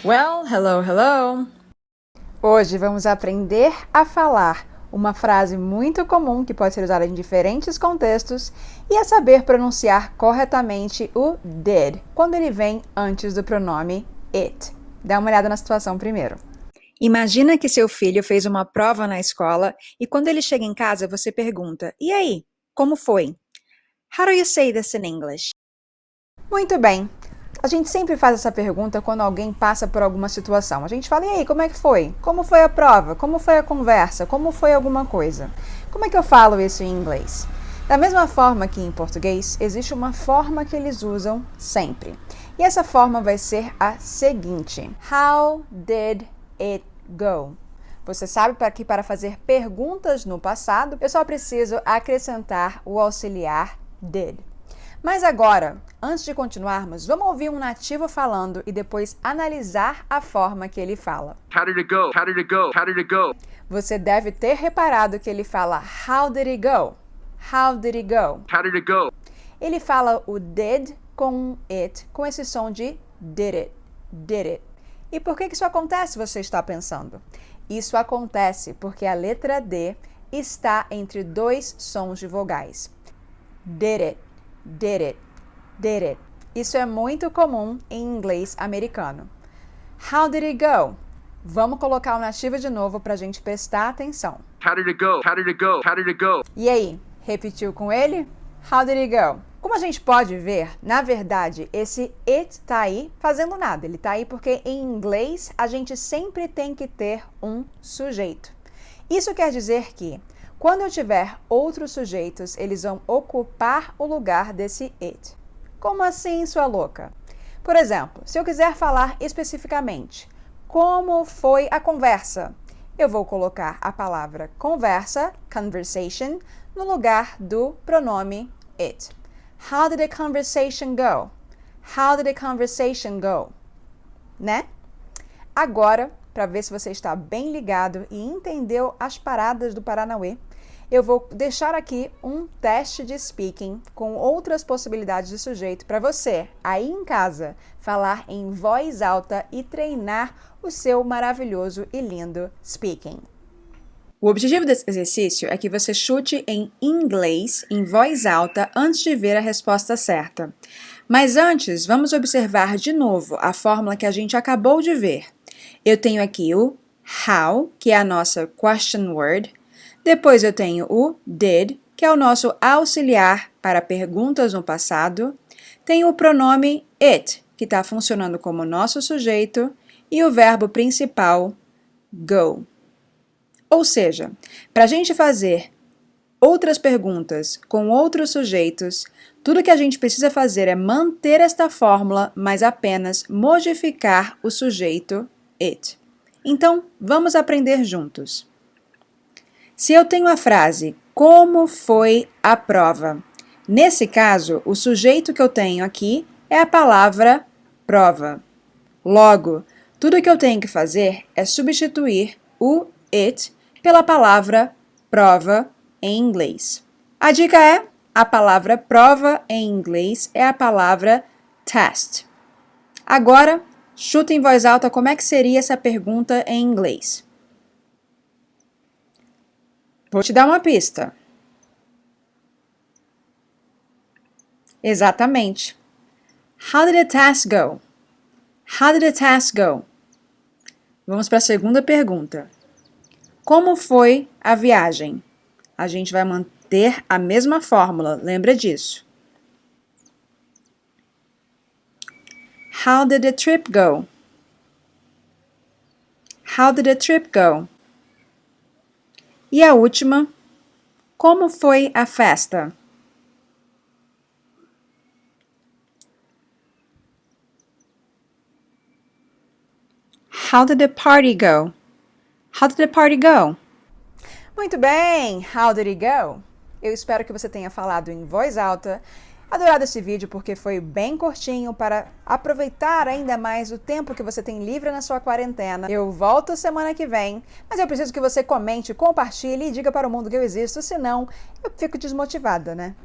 Well, hello, hello! Hoje vamos aprender a falar uma frase muito comum que pode ser usada em diferentes contextos e a saber pronunciar corretamente o did, quando ele vem antes do pronome it. Dá uma olhada na situação primeiro. Imagina que seu filho fez uma prova na escola e quando ele chega em casa você pergunta: "E aí, como foi?" How do you say this in English? Muito bem. A gente sempre faz essa pergunta quando alguém passa por alguma situação. A gente fala: "E aí, como é que foi? Como foi a prova? Como foi a conversa? Como foi alguma coisa?" Como é que eu falo isso em inglês? Da mesma forma que em português, existe uma forma que eles usam sempre. E essa forma vai ser a seguinte: How did it go? Você sabe que para fazer perguntas no passado, eu só preciso acrescentar o auxiliar did. Mas agora, antes de continuarmos, vamos ouvir um nativo falando e depois analisar a forma que ele fala. How did it go? How did it go? How did it go? Você deve ter reparado que ele fala how did it go? How did it go? How did it go? Ele fala o did com it, com esse som de did it, did it. E por que isso acontece, você está pensando? Isso acontece porque a letra D está entre dois sons de vogais. Did it, did it, did it. Isso é muito comum em inglês americano. How did it go? Vamos colocar o nativo de novo para a gente prestar atenção. How did it go? How did it go? How did it go? E aí, repetiu com ele? How did it go? Como a gente pode ver, na verdade, esse it tá aí fazendo nada. Ele tá aí porque em inglês a gente sempre tem que ter um sujeito. Isso quer dizer que quando eu tiver outros sujeitos, eles vão ocupar o lugar desse it. Como assim, sua louca? Por exemplo, se eu quiser falar especificamente como foi a conversa, eu vou colocar a palavra conversa, conversation, no lugar do pronome it. How did the conversation go? How did the conversation go? Né? Agora, para ver se você está bem ligado e entendeu as paradas do Paranauê, eu vou deixar aqui um teste de speaking com outras possibilidades de sujeito para você, aí em casa, falar em voz alta e treinar o seu maravilhoso e lindo speaking. O objetivo desse exercício é que você chute em inglês, em voz alta, antes de ver a resposta certa. Mas antes, vamos observar de novo a fórmula que a gente acabou de ver. Eu tenho aqui o how, que é a nossa question word. Depois eu tenho o did, que é o nosso auxiliar para perguntas no passado. Tenho o pronome it, que está funcionando como nosso sujeito. E o verbo principal, go. Ou seja, para a gente fazer outras perguntas com outros sujeitos, tudo que a gente precisa fazer é manter esta fórmula, mas apenas modificar o sujeito it. Então, vamos aprender juntos. Se eu tenho a frase, como foi a prova? Nesse caso, o sujeito que eu tenho aqui é a palavra prova. Logo, tudo que eu tenho que fazer é substituir o it pela palavra prova em inglês. A dica é, a palavra prova em inglês é a palavra test. Agora, chuta em voz alta como é que seria essa pergunta em inglês. Vou te dar uma pista. Exatamente. How did the task go? How did the task go? Vamos para a segunda pergunta. Como foi a viagem? A gente vai manter a mesma fórmula, lembra disso. How did the trip go? How did the trip go? E a última, como foi a festa? How did the party go? How did the party go? Muito bem! How did it go? Eu espero que você tenha falado em voz alta, adorado esse vídeo porque foi bem curtinho para aproveitar ainda mais o tempo que você tem livre na sua quarentena. Eu volto semana que vem, mas eu preciso que você comente, compartilhe e diga para o mundo que eu existo, senão eu fico desmotivada, né?